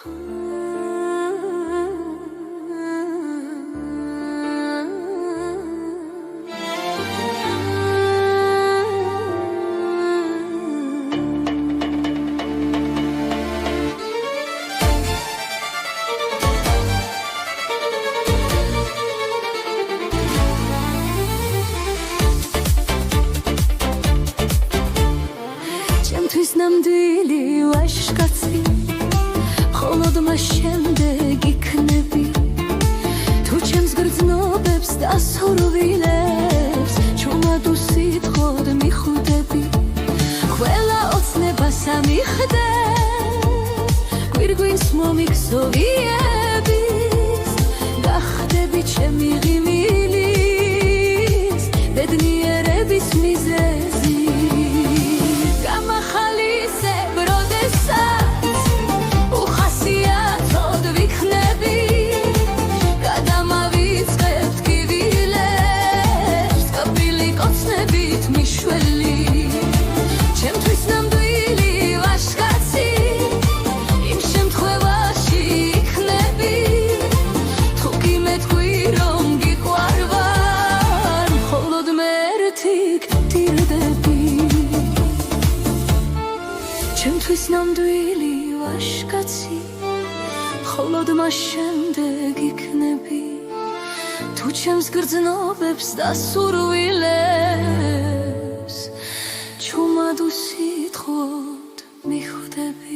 ჩემთვის ნამდვილი ვაჟკაცი მხოლოდ მას შემდეგ იქნები თუ ჩემს გრძნობებს და სურვილებს ჩუმად უსიტყვოდ მიხვდები ყველა ოცნებას ამიხდე გვირგვინს მომიქცოვიების გახდები ჩემი ღიმილის ბედნიერების მიზეზი ჩემთვის ნამდვილი ვაჟკაცი მხოლოდ მას შემდეგ იქნები თუ ჩემს გრძნობებს და სურვილებს ჩუმად უსიტყვოდ მიხვდები